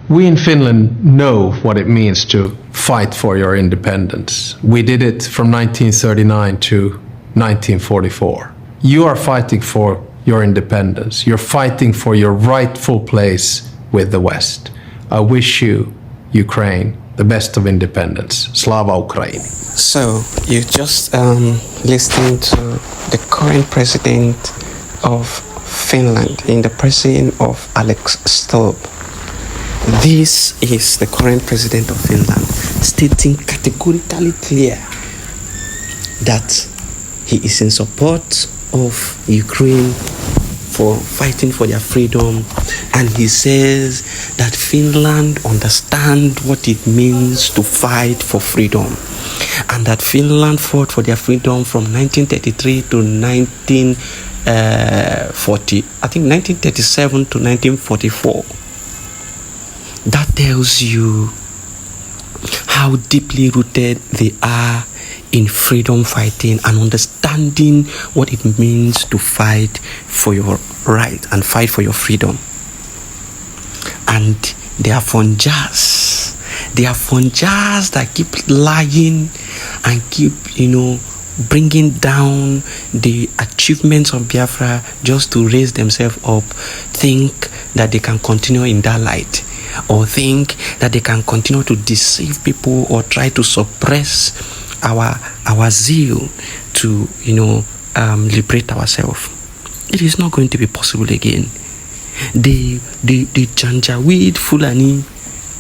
We in Finland know what it means to fight for your independence. We did it from 1939 to 1944. You are fighting for your independence. You're fighting for your rightful place with the West. I wish you, Ukraine, the best of independence. Slava Ukraini. So, you just listened to the current president of Finland in the person of Alex Stubb. This is the current president of Finland stating categorically clear that he is in support of Ukraine for fighting for their freedom, and he says that Finland understands what it means to fight for freedom, and that Finland fought for their freedom from 1933 to 1937 to 1944. That tells you how deeply rooted they are in freedom fighting and understanding what it means to fight for your right and fight for your freedom. And they are funjas. They are funjas that keep lying and keep, bringing down the achievements of Biafra just to raise themselves up, think that they can continue in that light, or think that they can continue to deceive people or try to suppress our zeal to liberate ourselves. It is not going to be possible again. The Janjaweed Fulani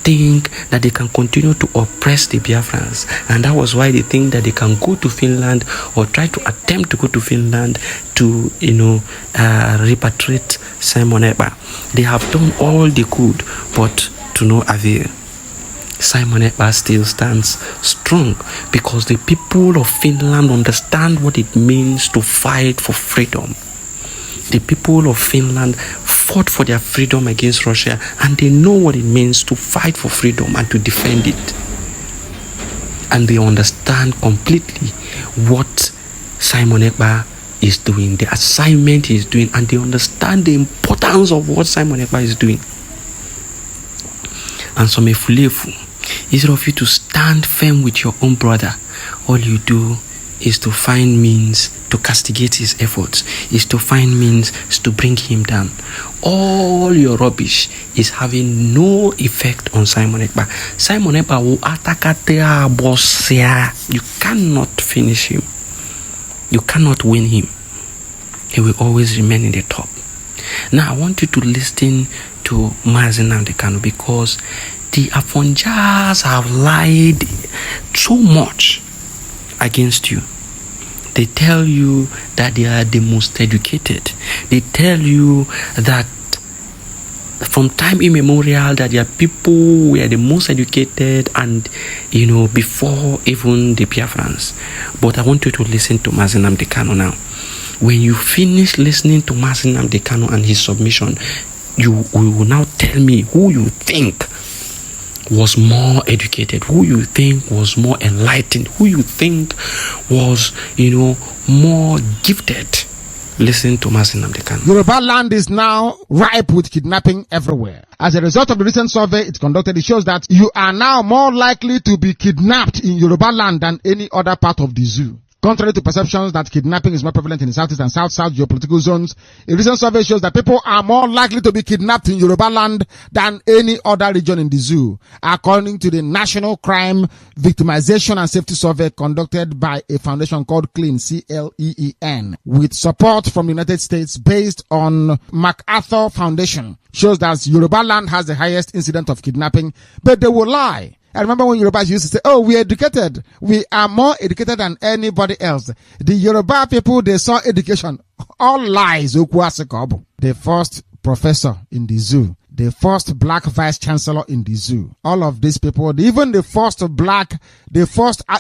think that they can continue to oppress the Biafrans, and that was why they think that they can go to Finland or try to attempt to go to Finland to repatriate Simon Ekpa. They have done all they could, but to no avail. Simon Ekpa still stands strong because the people of Finland understand what it means to fight for freedom. The people of Finland fought for their freedom against Russia, and they know what it means to fight for freedom and to defend it. And they understand completely what Simon Ekpa is doing, the assignment he is doing, and they understand the importance of what Simon Ekpa is doing. And so, Mefulefu, instead of you to stand firm with your own brother, all you do is to find means to castigate his efforts, is to find means to bring him down. All your rubbish is having no effect on Simon Ekpa. Simon Ekpa will attack boss. You cannot finish him. You cannot win him. He will always remain in the top. Now, I want you to listen to Mazi Nnamdi Kanu, because the Afonjas have lied so much against you. They tell you that they are the most educated. They tell you that from time immemorial that their people were the most educated and, before even the Biafrans. But I want you to listen to Mazi Nnamdi Kanu now. When you finish listening to Mazi Nnamdi Kanu and his submission, you will now tell me who you think was more educated, who you think was more enlightened, who you think was, more gifted. Listen to Mazi Nnamdi Kanu. Yoruba land is now ripe with kidnapping everywhere. As a result of the recent survey it conducted, it shows that you are now more likely to be kidnapped in Yoruba land than any other part of the zoo. Contrary to perceptions that kidnapping is more prevalent in the Southeast and South-South geopolitical zones, a recent survey shows that people are more likely to be kidnapped in Yoruba land than any other region in the zoo, according to the National Crime Victimization and Safety Survey conducted by a foundation called CLEAN, C-L-E-E-N, with support from the United States based on MacArthur Foundation. Shows that Yoruba land has the highest incident of kidnapping, but they will lie. I remember when Yorubas used to say, oh, we are educated. We are more educated than anybody else. The Yoruba people, they saw education. All lies. The first professor in the zoo. The first black vice chancellor in the zoo. All of these people, even the first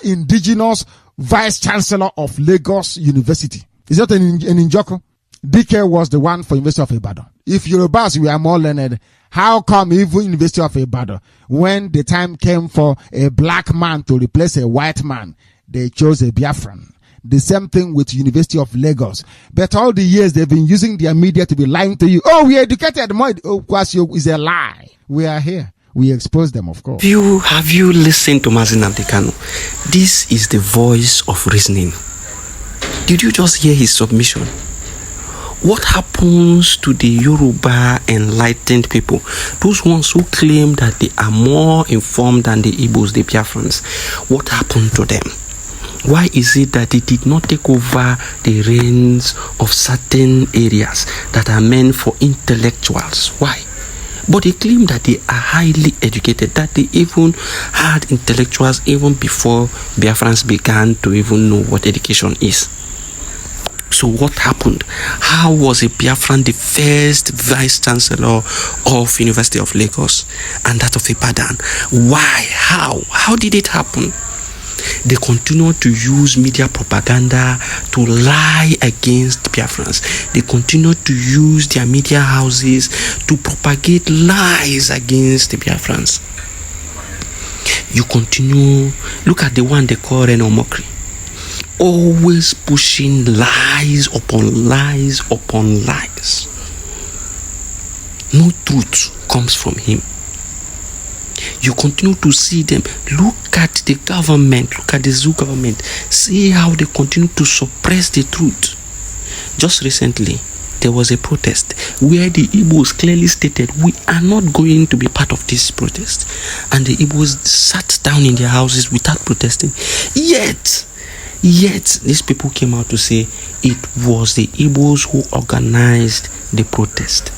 indigenous vice chancellor of Lagos University. Is that an Njoko? DK was the one for University of Ibadan. If Yorubas were more learned, how come even University of Ibadan, when the time came for a black man to replace a white man, they chose a Biafran? The same thing with University of Lagos. But all the years they've been using their media to be lying to you. Oh, we educated more. Oh, Kwasio is a lie. We are here. we expose them, of course. Have you listened to Mazi Nnamdi Kanu? This is the voice of reasoning. Did you just hear his submission? What happens to the Yoruba enlightened people? Those ones who claim that they are more informed than the Igbos, the Biafrans. What happened to them? Why is it that they did not take over the reins of certain areas that are meant for intellectuals? Why? But they claim that they are highly educated, that they even had intellectuals even before Biafrans began to even know what education is. So what happened? How was a Biafran the first vice chancellor of University of Lagos and that of Ibadan? Why? How did it happen? They continue to use media propaganda to lie against Biafrans. They continue to use their media houses to propagate lies against the Biafrans. You continue, look at the one they call Reno Mokri. Always pushing lies upon lies upon lies. No truth comes from him. You continue to see them. Look at the government, look at the Zoo government. See how they continue to suppress the truth. Just recently, there was a protest where the Igbos clearly stated, we are not going to be part of this protest. And the Igbos sat down in their houses without protesting. Yet, these people came out to say it was the Igbos who organized the protest.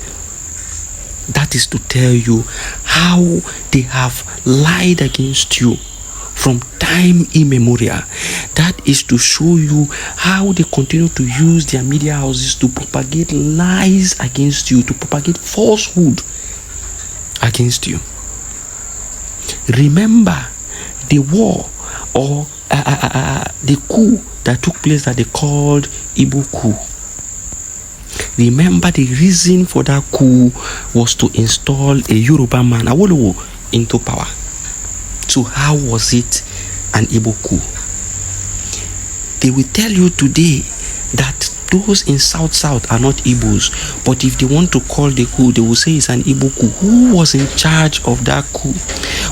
That is to tell you how they have lied against you from time immemorial. That is to show you how they continue to use their media houses to propagate lies against you, to propagate falsehood against you. Remember the war or the coup that took place that they called Igbo coup. Remember the reason for that coup was to install a Yoruba man, Awolowo, into power. So how was it an Igbo coup? They will tell you today that those in South are not Igbos, but if they want to call the coup, they will say it's an Igbo coup. Who was in charge of that coup?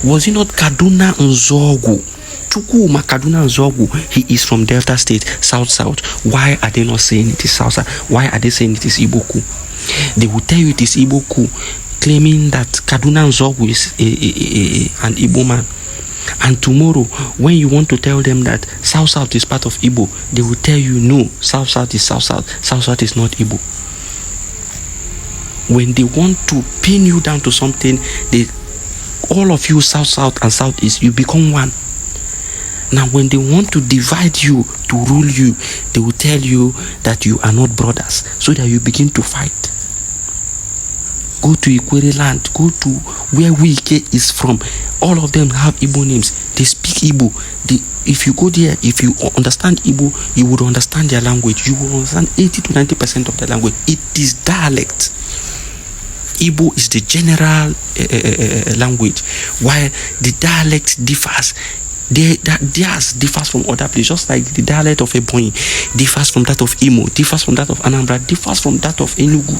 Was it not Kaduna Nzogu? Chukwuma Kaduna Nzogu, he is from Delta State, South. Why are they not saying it is South? Why are they saying it is Igbo coup? They will tell you it is Igbo coup, claiming that Kaduna Nzogu is an Igbo man. And tomorrow, when you want to tell them that South is part of Igbo, they will tell you no, South is South. South is not Igbo. When they want to pin you down to something, all of you South and Southeast, you become one. Now, when they want to divide you, to rule you, they will tell you that you are not brothers, so that you begin to fight. Go to Ikwere land, go to where Wike is from. All of them have Igbo names. They speak Igbo. If you go there, if you understand Igbo, you would understand their language. You will understand 80 to 90% of their language. It is dialect. Igbo is the general language, while the dialect differs. Theirs differs from other places, just like the dialect of Ebonyi differs from that of Imo, differs from that of Anambra, differs from that of Enugu.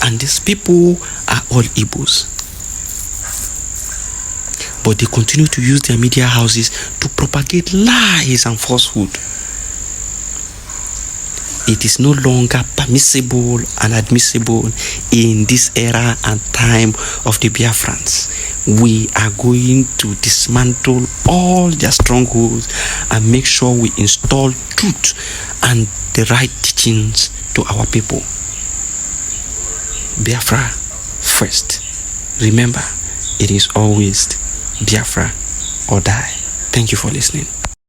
And these people are all Igbos. But they continue to use their media houses to propagate lies and falsehood. It is no longer permissible and admissible in this era and time of the Biafrans. We are going to dismantle all their strongholds and make sure we install truth and the right teachings to our people. Biafra first. Remember, it is always Biafra or die. Thank you for listening.